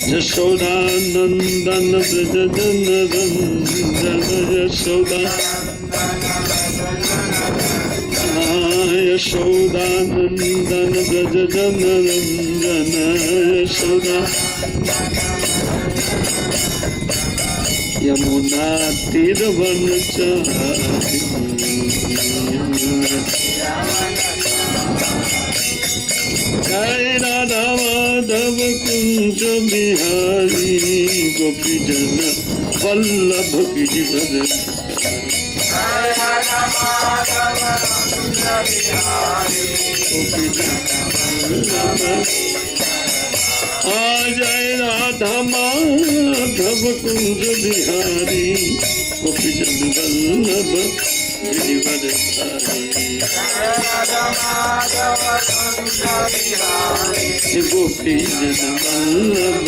यशोदानंदन ब्रज जन रंजन यशोदा यशोदानंदन ब्रज जन रंजन यशोदा यमुना तीरवनचारि जय राधा माधव कुंज बिहारी गोपी जन वल्लभ गिरिवर जय राधा माधव कुंज बिहारी गोपी जन वल्लभ गिरिवर गोपी जन वल्लभ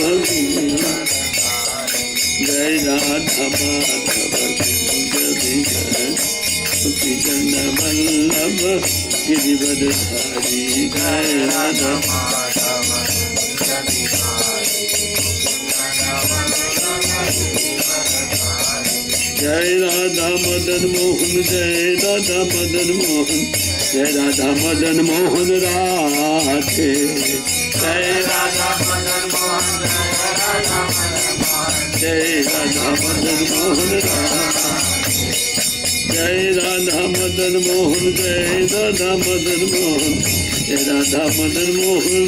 जय राधा माधव कुंज बिहारी गोपी जन वल्लभ गिरिवर जय राधा जय राधा मदन मोहन जय राधा मदन मोहन जय राधा मदन मोहन राधे जय राधा मदन मोहन जय राधा मदन मोहन जय राधा मदन मोहन जय राधा मदन मोहन जय राधा मदन मोहन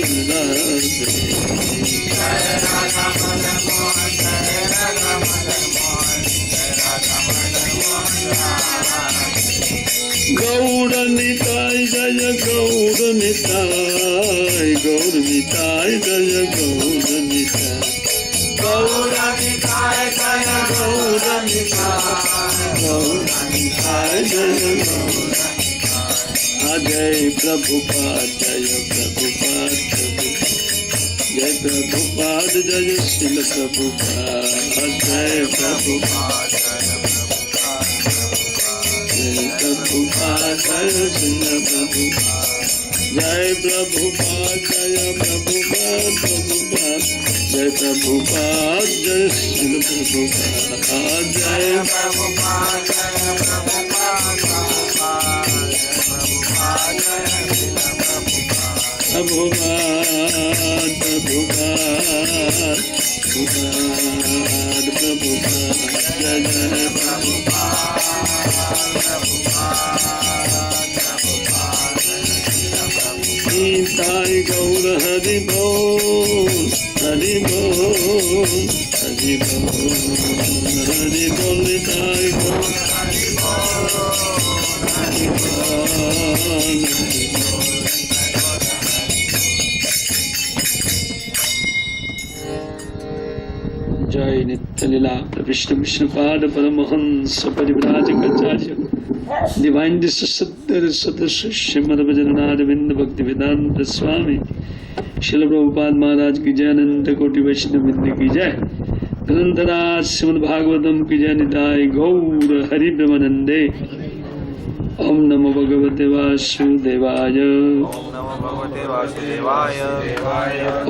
गौर निताय जय गौर निताय गौर निताय जय गौर निताय गौर निताय जय गौर निताय गौर निताय जय गौर जय प्रभुपाद जय प्रभुपाद जय प्रभुपाद जय श्रील प्रभुपाद जय प्रभुपाद प्रभुपाद जय श्रील प्रभुपाद जय प्रभुपाद जय प्रभुपाद प्रभुपाद जय प्रभुपाद जय श्रील प्रभुपाद जय प्रभुपाद जय प्रभुपाद प्रभुपाद प्रभुपाद प्रभुपाद जय जय निताय गौर हरि बोल हरि बोल हरि बोल हरि बोल निताय गौर हरि बोल हरि बोल जय नित्य लीला विष्णु विष्णुपाद परमहंस परिव्राजकाचार्य डिवाइन दिसुद्धर सदस्य श्रीमद भजनाथ बिंद भक्ति वेदांत स्वामी श्रील प्रभुपाद महाराज की जय अनंत कोटि वैष्णव वृंद की जय ग्रंथराज श्रीमद भागवतम की जय निताय गौर हरि ब्रह्मानंदे ओम नमो भगवते वासुदेवाय ओम नमो भगवते वासुदेवाय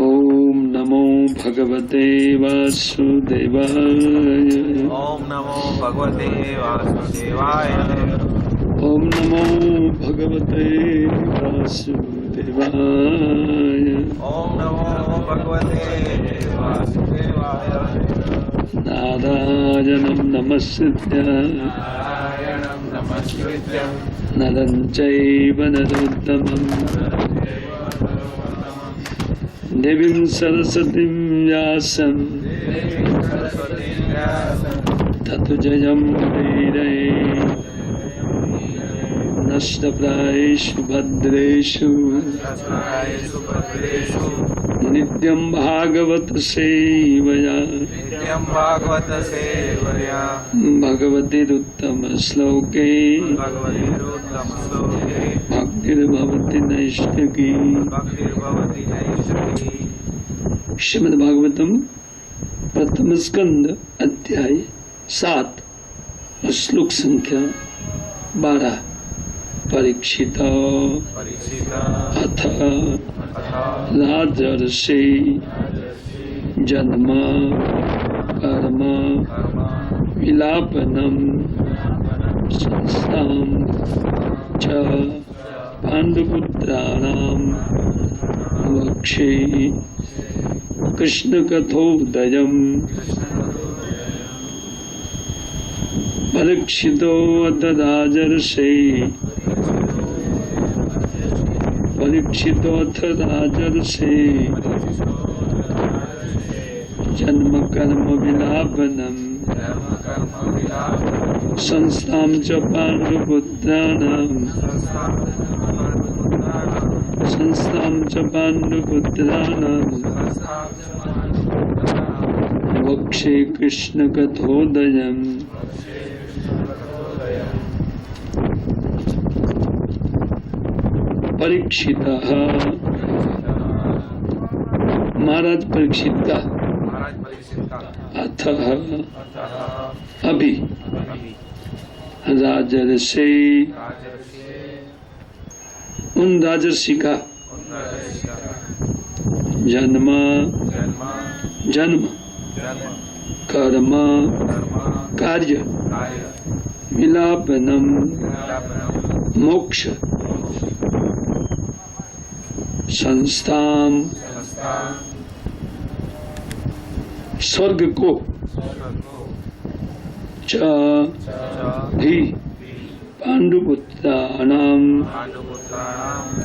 ओम नमो भगवते वासुदेवाय ओम नमो भगवते वासुदेवाय ओम नमो भगवते वासुदेवाय नारायणं नमस्कृत्य नरं चैव नरोत्तमं देवीं सरस्वतीं व्यासं ततो जयं वीरये नष्टप्रायेषु भद्रेषु नित्यं भागवत सेवया भगवतीरुत्तम श्लोके भक्तिर्भवति नैष्ठिकी श्रीमद् भागवतम प्रथम स्कंद अध्याय 7 श्लोक संख्या 12 परीक्षित अथ राजर्षि जन्म कर्म विलापनम संस्थाम च पांडुपुत्राणाम वक्षे कृष्ण कथोदयम् परीक्षितो अथ राजर्षि जन्म कर्म विलापनम संस्थां च पांडुपुत्राणाम वक्षे कृष्ण कथोदयम् परीक्षित महाराज परीक्षित का अथ अभी राजर्षि उन राजर्षि का जन्म कर्म कार्य विलापनम मोक्ष संस्थान स्वर्ग को च भी पांडुपुत्राणाम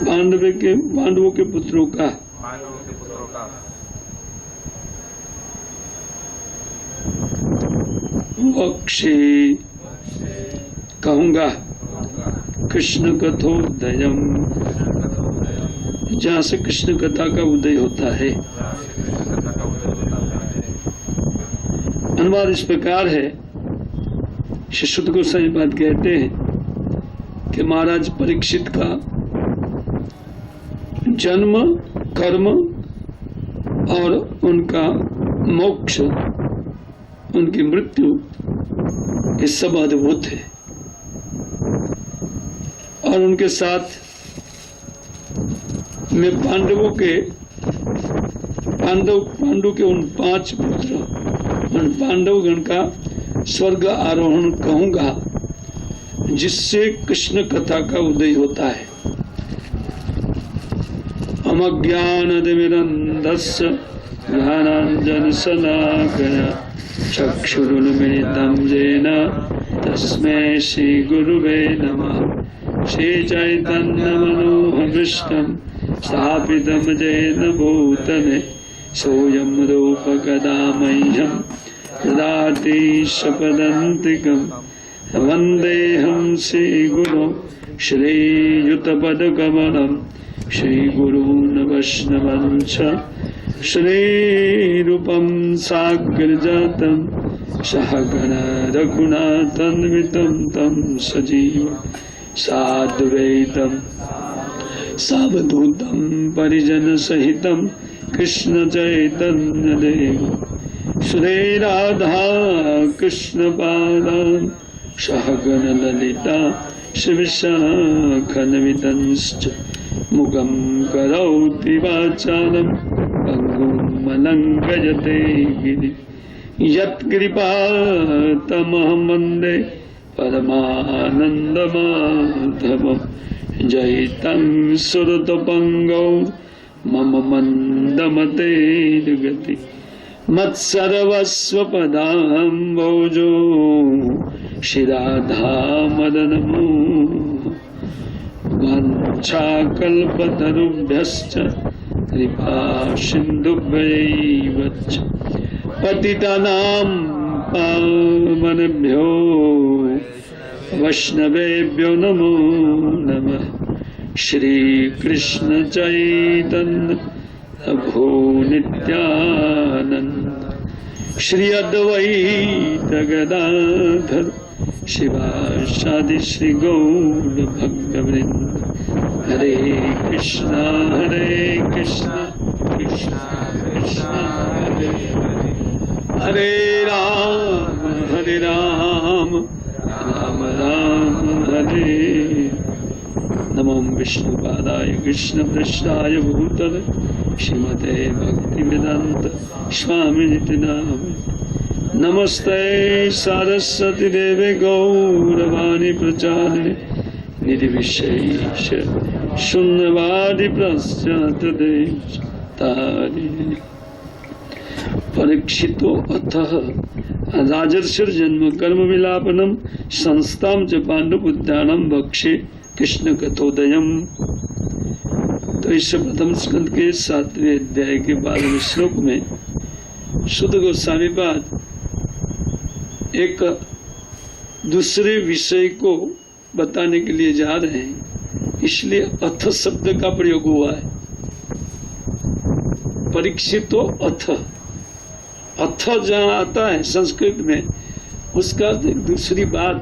पांडवों के पुत्रों का वक्षे कहूँगा कृष्ण कथोदयम् जहाँ से कृष्ण कथा का उदय होता है। अनुवाद इस प्रकार है, श्री शुद्ध गोस्वामी बात कहते हैं कि महाराज परीक्षित का जन्म कर्म और उनका मोक्ष उनकी मृत्यु ये सब अद्भुत है और उनके साथ में पांडवों के उन 5 पुत्र उन पांडवगण का स्वर्ग आरोहण कहूंगा जिससे कृष्ण कथा का उदय होता है। अमज्ञानतिमिरन्धस्य ज्ञानाञ्जन शलाकया चक्षुरुन्मिलितं येन तस्मै श्री गुरुवे नमः। श्री चैतन्यमनोभीष्टं स्थापितं येन भूतले सोऽयं रूपकदा मह्यं ददाति स्वपदान्तिकं। वन्देऽहं श्रीगुरुं श्रीयुतपदकमलं श्रीगुरून् वैष्णवञ्च श्रीरूपं साग्रजातं सहगण रघुनाथान्वितं तं सजीवं साद्वैतं सावधूतं परिजनसहितं कृष्ण चैतन्यदेव श्री राधा कृष्ण पादान् सहगण ललिता शिवशाखनवितंश्च मुखं करोति वाचालं पङ्गुं लङ्घयते गिरिं यत्कृपातमहं वन्दे परमानन्दमाधवं। जयितं सुरतपङ्गौ मम मन्दमते गति मत्सर्वस्वपदाम्भोजो श्रीराधामदनमो वाञ्छाकल्पतरुभ्यश्च कृपा सिन्धुभ्यैव च पतितानां पावनेभ्यो वैष्णवेभ्यो नमो नमः। श्री कृष्ण चैतन्य प्रभु नित्यानंद श्री अद्वैत गदाधर शिवासादि श्री गौर भक्तवृंद। हरे कृष्णा कृष्णा कृष्णा हरे हरे राम राम राम हरे। नमो विष्णुपादाय कृष्णपृष्ठाय भूतले श्रीमते भक्तिवेदांत स्वामिनिति नामिने। नमस्ते सरस्वती देवे गौरवाणी प्रचारिणे निर्विशेष शून्यवादी प्रश्नतारिणे। परीक्षितो अथः राजर्षिर्जन्म कर्म विलापनम संस्थाम च पांडुपुत्राणम भक्षे कृष्ण कथोदयम। तो इस प्रथम स्कंद के 7वें अध्याय के 12वें श्लोक में शुद्ध गोस्वामी पाद एक दूसरे विषय को बताने के लिए जा रहे हैं, इसलिए अथ शब्द का प्रयोग हुआ है। परीक्षितो अथ, अथ जहाँ आता है संस्कृत में, उसका एक दूसरी बात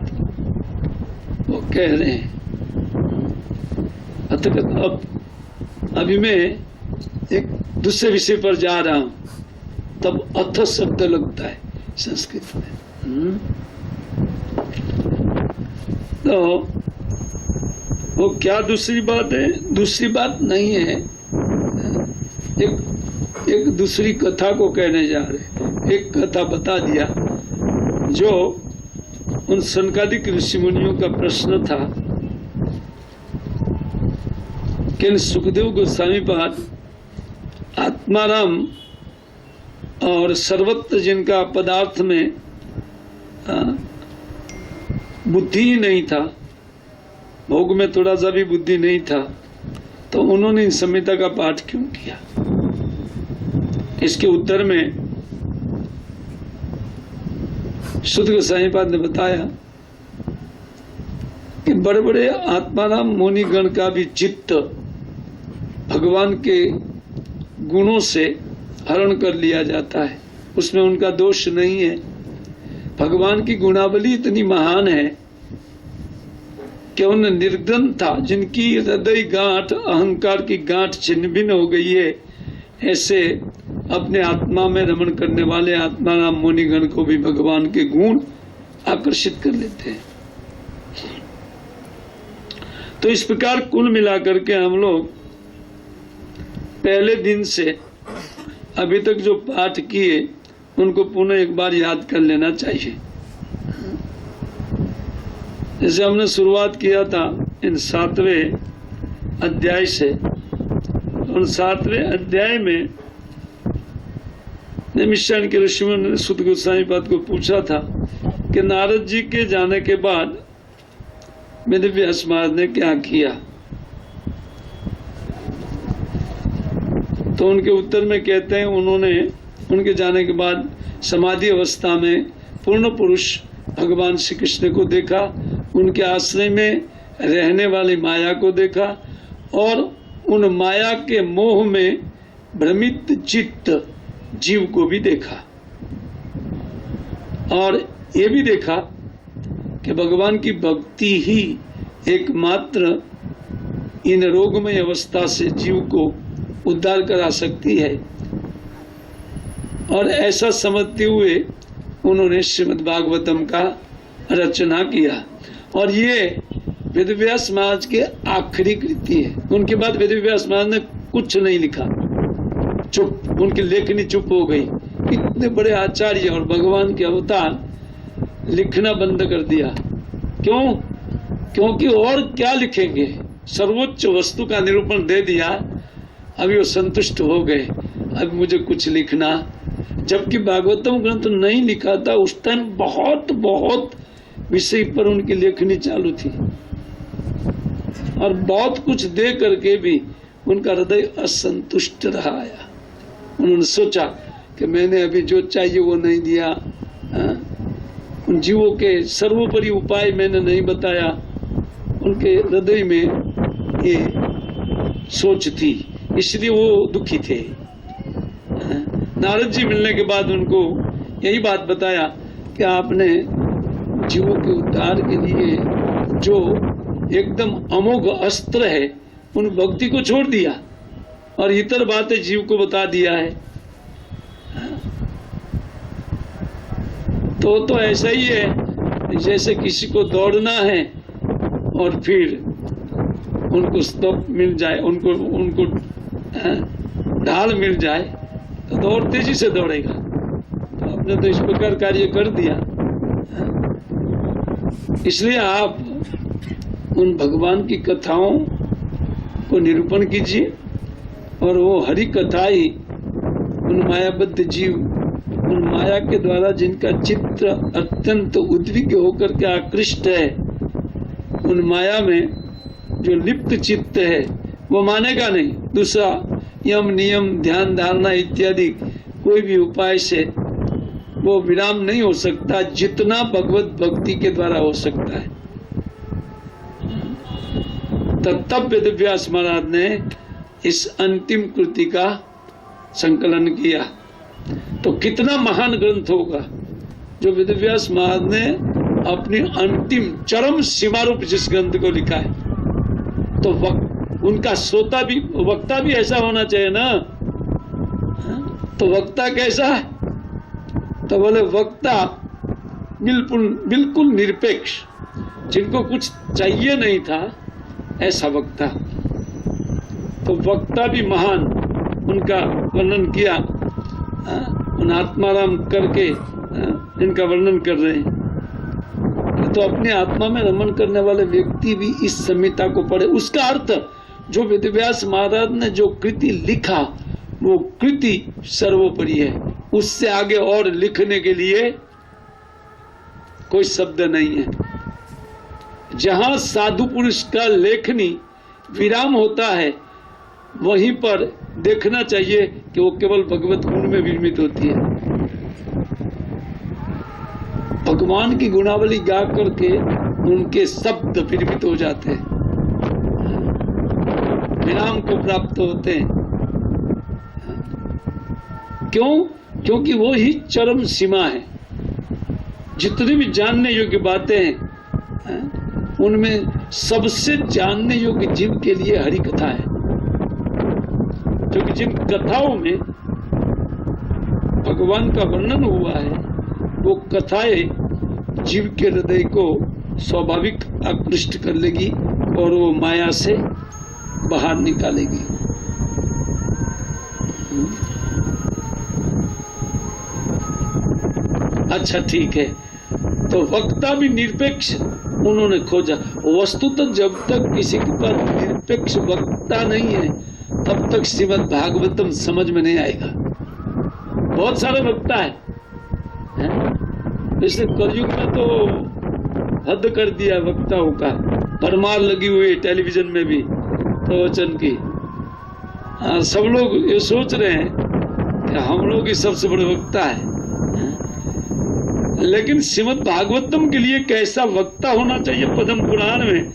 वो कह रहे हैं। अथ अब अभी मैं एक दूसरे विषय पर जा रहा हूं, तब अथ शब्द लगता है संस्कृत में। तो वो क्या दूसरी बात है? दूसरी बात नहीं है, एक दूसरी कथा को कहने जा रहे। एक कथा बता दिया जो उन सनकादिक ऋषि मुनियों का प्रश्न था कि सुखदेव गोस्वामी पाद आत्माराम और सर्वत्र जिनका पदार्थ में बुद्धि ही नहीं था, भोग में थोड़ा सा भी बुद्धि नहीं था, तो उन्होंने इन संहिता का पाठ क्यों किया? इसके उत्तर में शुद्ध गोस्वामी पाद ने बताया कि बड़े बड़े आत्माराम मुनिगण का भी चित्त भगवान के गुणों से हरण कर लिया जाता है, उसमें उनका दोष नहीं है। भगवान की गुणावली इतनी महान है कि उन निर्धन था जिनकी हृदय गांठ अहंकार की गांठ छिन्न भिन्न हो गई है, ऐसे अपने आत्मा में रमण करने वाले आत्माराम मुनिगण को भी भगवान के गुण आकर्षित कर लेते हैं। तो इस प्रकार कुल मिलाकर के हम लोग पहले दिन से अभी तक जो पाठ किए उनको पुनः एक बार याद कर लेना चाहिए। जैसे हमने शुरुआत किया था इन 7वें अध्याय से, उन 7वें अध्याय में नैमिषारण्य के ऋषियों ने शुद्ध गोस्वामी पाद को पूछा था कि नारद जी के जाने के बाद वेदव्यास महाराज ने क्या किया। तो उनके उत्तर में कहते हैं उन्होंने उनके जाने के बाद समाधि अवस्था में पूर्ण पुरुष भगवान श्री कृष्ण को देखा, उनके आश्रय में रहने वाली माया को देखा और उन माया के मोह में भ्रमित चित्त जीव को भी देखा, और ये भी देखा कि भगवान की भक्ति ही एकमात्र इन रोगमय अवस्था से जीव को उद्धार करा सकती है। और ऐसा समझते हुए उन्होंने श्रीमद् भागवतम का रचना किया, और ये वेदव्यास महाराज के आखिरी कृति है। उनके बाद वेदव्यास महाराज ने कुछ नहीं लिखा, चुप, उनकी लेखनी चुप हो गई। इतने बड़े आचार्य और भगवान के अवतार लिखना बंद कर दिया। क्यों? क्योंकि और क्या लिखेंगे, सर्वोच्च वस्तु का निरूपण दे दिया, अभी वो संतुष्ट हो गए, अब मुझे कुछ लिखना। जबकि भागवतम ग्रंथ नहीं लिखा था उस टाइम बहुत बहुत विषय पर उनकी लेखनी चालू थी, और बहुत कुछ दे करके भी उनका हृदय असंतुष्ट रहा। उन्होंने सोचा कि मैंने अभी जो चाहिए वो नहीं दिया, उन जीवों के सर्वोपरि उपाय मैंने नहीं बताया। उनके हृदय में ये सोच थी, इसलिए वो दुखी थे। नारद जी मिलने के बाद उनको यही बात बताया कि आपने जीवों के उद्धार के लिए जो एकदम अमोघ अस्त्र है उन भक्ति को छोड़ दिया और इतर बातें जीव को बता दिया है। तो ऐसा ही है जैसे किसी को दौड़ना है और फिर उनको स्टॉप मिल जाए, उनको ढाल मिल जाए तो और तेजी से दौड़ेगा। तो आपने तो इस प्रकार कार्य कर दिया। इसलिए आप उन भगवान की कथाओं को निरूपण कीजिए और वो हरि कथा ही उन मायाबद्ध जीव, उन माया के द्वारा जिनका चित्त अत्यंत उद्विग्न होकर के आकृष्ट है, उन माया में जो लिप्त चित्त है वो मानेगा नहीं। दूसरा यम नियम ध्यान धारणा इत्यादि कोई भी उपाय से वो विराम नहीं हो सकता जितना भगवत भक्ति के द्वारा हो सकता है। तब वेदव्यास महाराज ने इस अंतिम कृति का संकलन किया। तो कितना महान ग्रंथ होगा जो वेदव्यास महाराज ने अपनी अंतिम चरम सीमा रूप जिस ग्रंथ को लिखा है। तो उनका श्रोता भी, वक्ता भी ऐसा होना चाहिए ना। तो वक्ता कैसा है? तो बोले वक्ता बिल्कुल निरपेक्ष, जिनको कुछ चाहिए नहीं था ऐसा वक्ता। तो वक्ता भी महान, उनका वर्णन किया। उन आत्माराम करके इनका वर्णन कर रहे हैं। तो अपने आत्मा में रमण करने वाले व्यक्ति भी इस संहिता को पढ़े। उसका अर्थ जो वेदव्यास महाराज ने जो कृति लिखा वो कृति सर्वोपरि है, उससे आगे और लिखने के लिए कोई शब्द नहीं है। जहां साधु पुरुष का लेखनी विराम होता है वहीं पर देखना चाहिए कि वो केवल भगवत गुण में विरमित होती है। भगवान की गुणावली गा करके उनके शब्द विरमित हो जाते हैं, विराम को प्राप्त होते हैं। क्यों? क्योंकि वो ही चरम सीमा है। जितनी भी जानने योग्य बातें हैं उनमें सबसे जानने योग्य जीव के लिए हरि कथा है। क्योंकि जिन कथाओं में भगवान का वर्णन हुआ है वो कथाएं जीव के हृदय को स्वाभाविक आकृष्ट कर लेगी और वो माया से बाहर निकालेगी। अच्छा ठीक है। तो वक्ता भी निरपेक्ष उन्होंने खोजा। वस्तुतः जब तक किसी के पास निरपेक्ष वक्ता नहीं है तब तक श्रीमद् भागवतम समझ में नहीं आएगा। बहुत सारे वक्ता है, इसलिए कलयुग में तो हद कर दिया वक्ताओं का। भरमार लगी हुई है टेलीविजन में भी प्रवचन की। सब लोग ये सोच रहे हैं कि हम लोग ही सबसे बड़े वक्ता है। लेकिन श्रीमद् भागवतम के लिए कैसा वक्ता होना चाहिए, पद्म पुराण में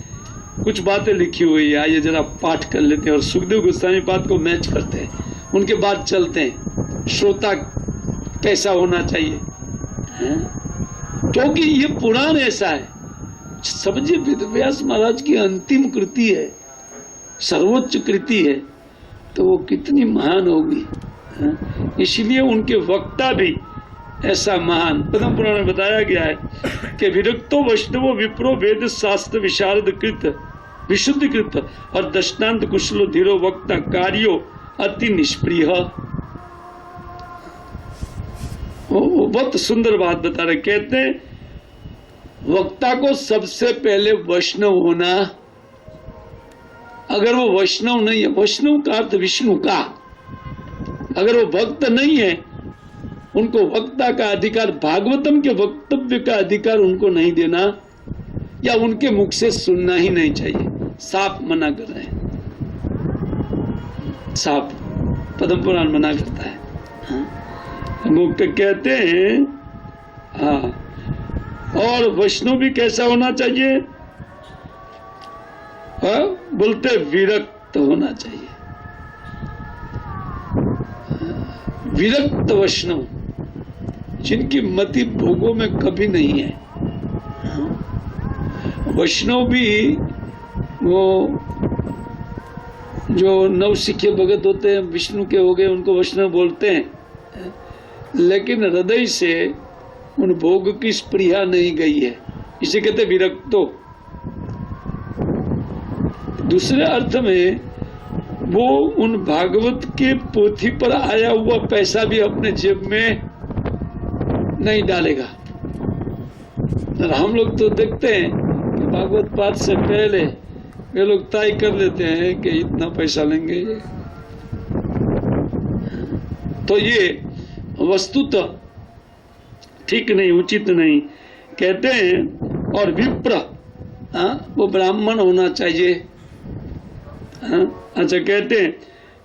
कुछ बातें लिखी हुई है। आइए जरा पाठ कर लेते हैं और सुखदेव गोस्वामी पाद को मैच करते हैं, उनके बाद चलते हैं। श्रोता कैसा होना चाहिए, क्योंकि ये पुराण ऐसा है। समझिए वेदव्यास महाराज की अंतिम कृति है, सर्वोच्च कृति है, तो वो कितनी महान होगी। इसीलिए उनके वक्ता भी ऐसा महान। पद्म पुराण में बताया गया है कि विरक्तो वैष्णवो विप्रो वेद शास्त्र विशारद कृत विशुद्ध कृत और दर्शनांत कुशलो धीरो वक्ता कार्यो अति निष्प्रिय। बहुत सुंदर बात बता रहे। कहते हैं वक्ता को सबसे पहले वैष्णव होना। अगर वो वैष्णव नहीं है, वैष्णव का अर्थ विष्णु का, अगर वो भक्त नहीं है उनको वक्ता का अधिकार, भागवतम के वक्तव्य का अधिकार उनको नहीं देना या उनके मुख से सुनना ही नहीं चाहिए। साफ मना कर रहे हैं, साफ पद्म पुराण मना करता है। मुक्त कहते हैं। हाँ, और वैष्णव भी कैसा होना चाहिए? बोलते विरक्त होना चाहिए। विरक्त वैष्णव जिनकी मति भोगों में कभी नहीं है। वैष्णव भी वो जो नवसिखे भगत होते हैं, विष्णु के हो गए, उनको वैष्णव बोलते हैं, लेकिन हृदय से उन भोग की स्पृहा नहीं गई है, इसे कहते विरक्तो। दूसरे अर्थ में वो उन भागवत के पोथी पर आया हुआ पैसा भी अपने जेब में नहीं डालेगा। और हम लोग तो देखते हैं कि भागवत पाठ से पहले वे लोग तय कर लेते हैं कि इतना पैसा लेंगे। तो ये वस्तुतः ठीक नहीं, उचित नहीं। कहते हैं और विप्र वो ब्राह्मण होना चाहिए। अच्छा, कहते हैं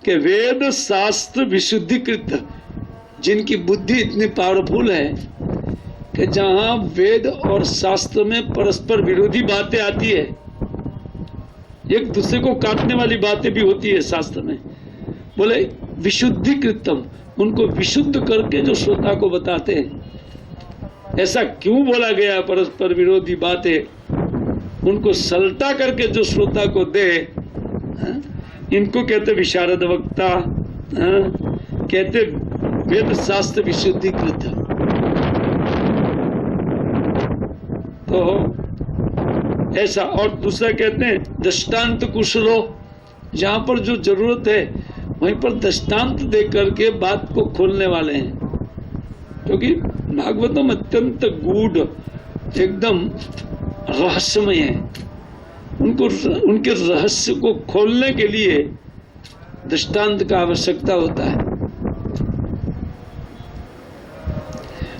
कि वेद शास्त्र विशुद्धिकृत, जिनकी बुद्धि इतनी पावरफुल है कि जहां वेद और शास्त्र में परस्पर विरोधी बातें आती है, एक दूसरे को काटने वाली बातें भी होती है शास्त्र में, बोले विशुद्धिकृतम, उनको विशुद्ध करके जो श्रोता को बताते हैं। ऐसा क्यों बोला गया? परस्पर विरोधी बातें उनको सलटा करके जो श्रोता को दे, इनको कहते विशारद वक्ता, कहते वेद शास्त्र विशुद्धिकृत। तो ऐसा। और दूसरा कहते हैं दृष्टांत कुशलो, जहां पर जो जरूरत है वहीं पर दृष्टांत दे करके बात को खोलने वाले हैं, क्योंकि भागवतम अत्यंत गूढ़, एकदम रहस्यमय है। उनको उनके रहस्य को खोलने के लिए दृष्टांत का आवश्यकता होता है,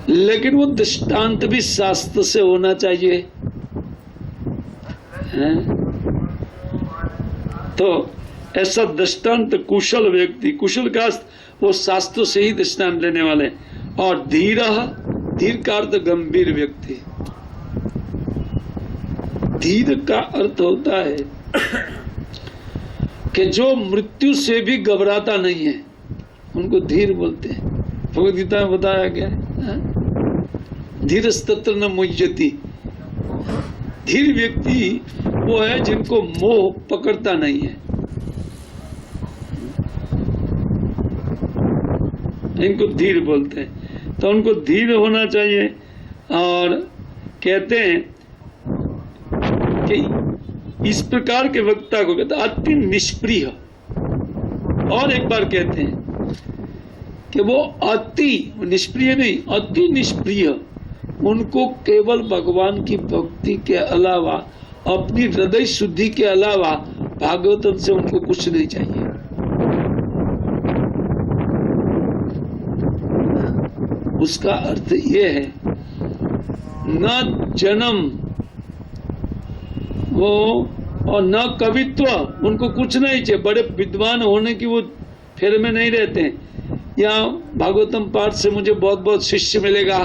लेकिन वो दृष्टांत भी शास्त्र से होना चाहिए। तो ऐसा दृष्टांत कुशल व्यक्ति, कुशल का वो शास्त्र से ही दृष्टांत लेने वाले। और धीर, धीर का अर्थ गंभीर व्यक्ति। धीर का अर्थ होता है कि जो मृत्यु से भी घबराता नहीं है, उनको धीर बोलते हैं। भगवद गीता में बताया गया है, धीरस्तत्र न मुह्यति। धीर व्यक्ति वो है जिनको मोह पकड़ता नहीं है, इनको धीर बोलते हैं। तो उनको धीर होना चाहिए। और कहते हैं कि इस प्रकार के वक्ता को कहते हैं अति निष्प्रिय। और एक बार कहते हैं कि वो अति निष्प्रिय नहीं, अति निष्प्रिय। उनको केवल भगवान की भक्ति के अलावा, अपनी हृदय शुद्धि के अलावा भागवतम से उनको कुछ नहीं चाहिए। उसका अर्थ ये है न जन्म वो और न कवित्व, उनको कुछ नहीं चाहिए। बड़े विद्वान होने की वो फेर में नहीं रहते हैं, या भागवतम पाठ से मुझे बहुत बहुत शिष्य मिलेगा,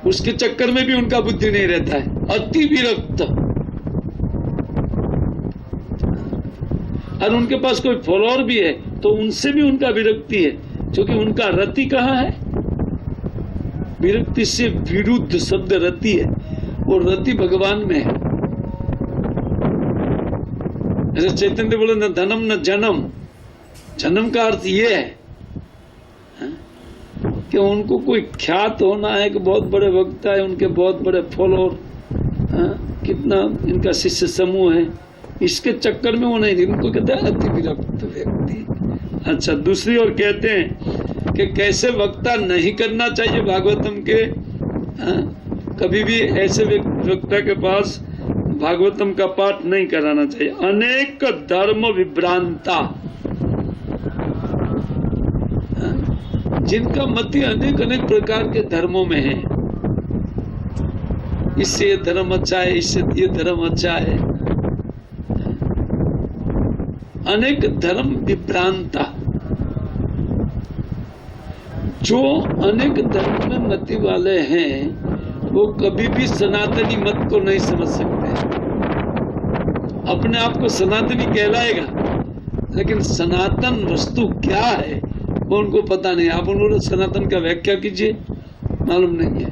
उसके चक्कर में भी उनका बुद्धि नहीं रहता है। अति विरक्त। और उनके पास कोई फॉलोअर भी है तो उनसे भी उनका विरक्ति है, क्योंकि उनका रति कहाँ है? विरक्ति से विरुद्ध शब्द रति है, वो रति भगवान में है। ऐसे चैतन्य बोले न धनम न जन्म। जन्म का अर्थ ये है कि उनको कोई ख्यात होना है कि बहुत बड़े वक्ता है, उनके बहुत बड़े फॉलोअर, कितना इनका शिष्य समूह है, इसके चक्कर में वो नहीं। उनको कहते हैं अति विरक्त व्यक्ति। अच्छा, दूसरी ओर कहते हैं कि कैसे वक्ता नहीं करना चाहिए भागवतम के। कभी भी ऐसे वक्ता के पास भागवतम का पाठ नहीं कराना चाहिए। अनेक धर्म विभ्रांता, जिनका मति अनेक अनेक प्रकार के धर्मों में है। इससे ये धर्म अच्छा है, इससे ये धर्म अच्छा है। अनेक धर्म विभ्रांता, जो अनेक धर्म में मति वाले हैं वो कभी भी सनातनी मत को नहीं समझ सकते। अपने आप को सनातनी कहलाएगा, लेकिन सनातन वस्तु क्या है वो उनको पता नहीं। आप उन्होंने सनातन का व्याख्या कीजिए, मालूम नहीं है।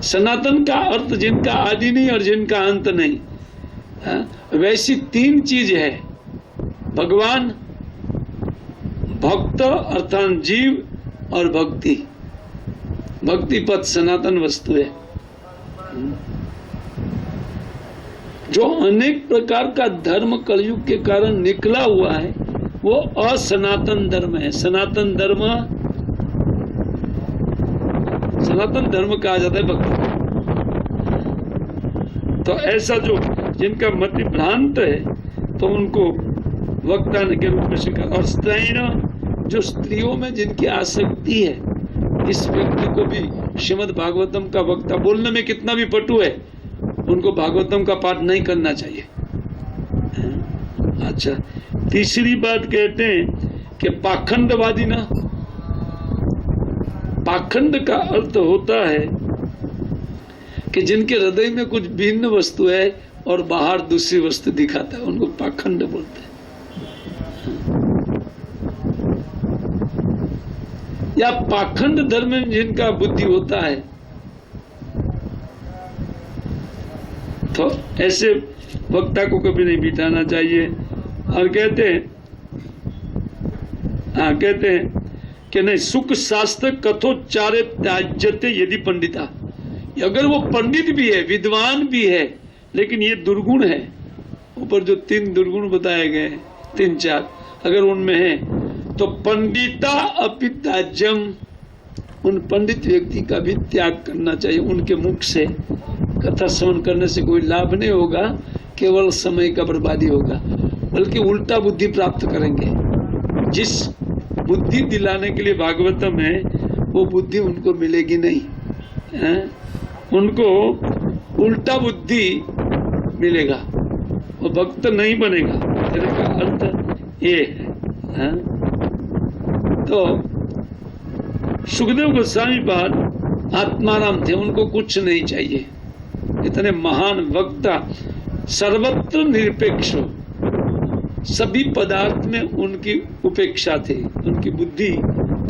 सनातन का अर्थ जिनका आदि नहीं और जिनका अंत नहीं। वैसी तीन चीज है, भगवान, भक्त अर्थात जीव और भक्ति। भक्ति पद सनातन वस्तु है। जो अनेक प्रकार का धर्म कलयुग के कारण निकला हुआ है वो असनातन धर्म है। सनातन धर्म कहा जाता है भक्ति। तो ऐसा जो जिनका मति भ्रांत है तो उनको वक्ता के रूप में स्वीकार। और स्त्रैण जो स्त्रियों में जिनकी आसक्ति है, इस व्यक्ति को भी श्रीमद् भागवतम का वक्ता, बोलने में कितना भी पटु है, उनको भागवतम का पाठ नहीं करना चाहिए। अच्छा, तीसरी बात कहते हैं कि पाखंडवादी ना, पाखंड का अर्थ होता है कि जिनके हृदय में कुछ भिन्न वस्तु है और बाहर दूसरी वस्तु दिखाता है, उनको पाखंड बोलते हैं। या पाखंड धर्म में जिनका बुद्धि होता है, तो ऐसे वक्ता को कभी नहीं बिठाना चाहिए। और कहते हैं कि नहीं, सुख शास्त्र कथोच्चारे त्याज्यते यदि पंडिता। अगर वो पंडित भी है, विद्वान भी है, लेकिन ये दुर्गुण है, ऊपर जो 3 दुर्गुण बताए गए, 3-4 अगर उनमें है, तो पंडिता अपि त्याज्यम, उन पंडित व्यक्ति का भी त्याग करना चाहिए। उनके मुख से कथा श्रवण करने से कोई लाभ नहीं होगा, केवल समय का बर्बादी होगा, बल्कि उल्टा बुद्धि प्राप्त करेंगे। जिस बुद्धि दिलाने के लिए भागवतम है, वो बुद्धि उनको मिलेगी नहीं, उनको उल्टा बुद्धि मिलेगा, वो भक्त नहीं बनेगा। इसका अर्थ ये है। तो सुखदेव गोस्वामी पाद आत्माराम थे, उनको कुछ नहीं चाहिए। इतने महान वक्ता, सर्वत्र निरपेक्ष, सभी पदार्थ में उनकी उपेक्षा थी। उनकी बुद्धि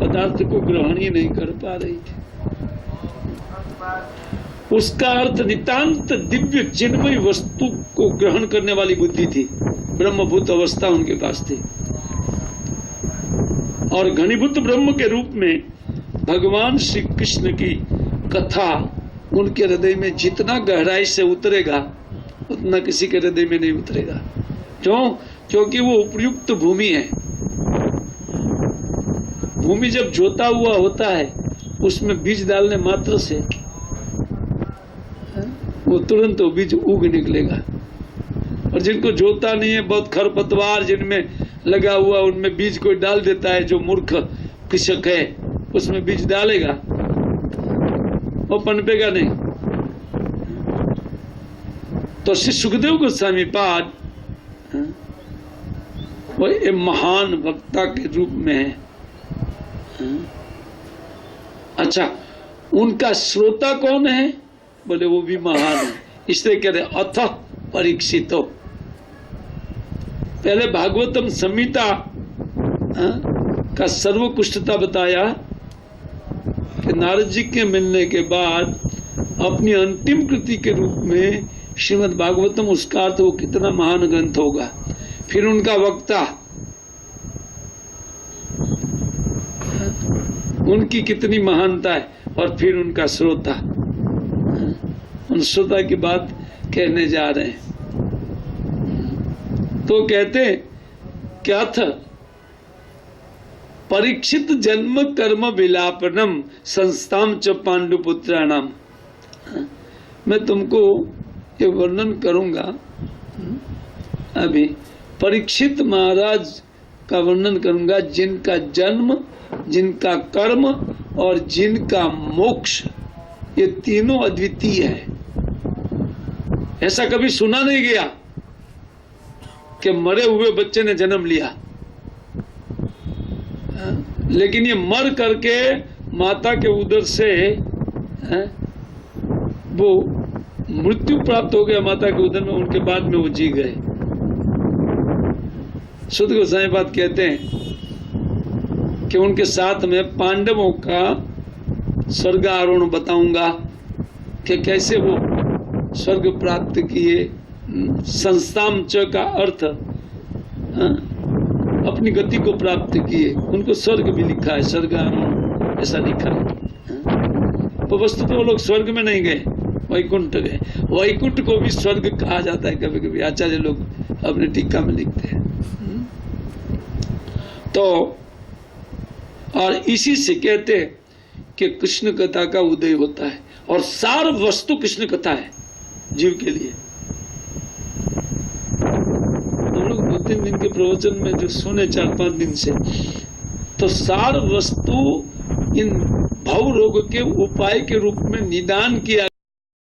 पदार्थ को ग्रहण ही नहीं कर पा रही थी। उसका अर्थ नितांत दिव्य चिन्मय वस्तु को ग्रहण करने वाली बुद्धि थी। ब्रह्मभूत अवस्था उनके पास थी। और घनीभूत ब्रह्म के रूप में भगवान श्री कृष्ण की कथा उनके हृदय में जितना गहराई से उतरेगा, उतना किसी के हृदय में नहीं उतरेगा। क्यों? क्योंकि वो उपयुक्त भूमि है। भूमि जब जोता हुआ होता है, उसमें बीज डालने मात्र से वो तुरंत वो बीज उग निकलेगा। और जिनको जोता नहीं है, बहुत खरपतवार जिनमें लगा हुआ, उनमें बीज कोई डाल देता है, जो मूर्ख कृषक है उसमें बीज डालेगा, वो पनपेगा नहीं। तो श्री सुखदेव गोस्वामी पाद वो एक महान वक्ता के रूप में है। अच्छा, उनका श्रोता कौन है? बोले वो भी महान है। इसलिए कह रहे अथ परीक्षितो। पहले भागवतम संहिता का सर्वोत्कृष्टता बताया कि नारद जी के मिलने के बाद अपनी अंतिम कृति के रूप में श्रीमद् भागवतम, उसका अर्थ वो कितना महान ग्रंथ होगा। फिर उनका वक्ता, उनकी कितनी महानता है, और फिर उनका श्रोता। उन श्रोता की बात कहने जा रहे हैं। तो कहते क्या था? परीक्षित जन्म कर्म विलापनम संस्थाम च पांडुपुत्राणाम। मैं तुमको ये वर्णन करूंगा अभी। परीक्षित महाराज का वर्णन करूंगा, जिनका जन्म, जिनका कर्म और जिनका मोक्ष, ये तीनों अद्वितीय है। ऐसा कभी सुना नहीं गया कि मरे हुए बच्चे ने जन्म लिया, लेकिन ये मर करके माता के उदर से वो मृत्यु प्राप्त हो गया माता के उदर में, उनके बाद में वो जी गए। शुद्ध गोस्वामी पाद कहते हैं कि उनके साथ में पांडवों का स्वर्ग आरोहण बताऊंगा कि कैसे वो स्वर्ग प्राप्त किए। संस्थाम च का अर्थ अपनी गति को प्राप्त किए। उनको स्वर्ग भी लिखा है, स्वर्ग आरोहण ऐसा लिखा है। तो वस्तु तो वो लोग स्वर्ग में नहीं गए, वैकुंठ गए। वैकुंठ को भी स्वर्ग कहा जाता है कभी कभी, आचार्य लोग अपने टीका में लिखते हैं। तो और इसी से कहते हैं कि कृष्ण कथा का उदय होता है, और सार वस्तु कृष्ण कथा है जीव के लिए। हम लोग 2-3 दिन के प्रवचन में जो सुने 4-5 दिन से, तो सार वस्तु इन भव रोग के उपाय के रूप में निदान किया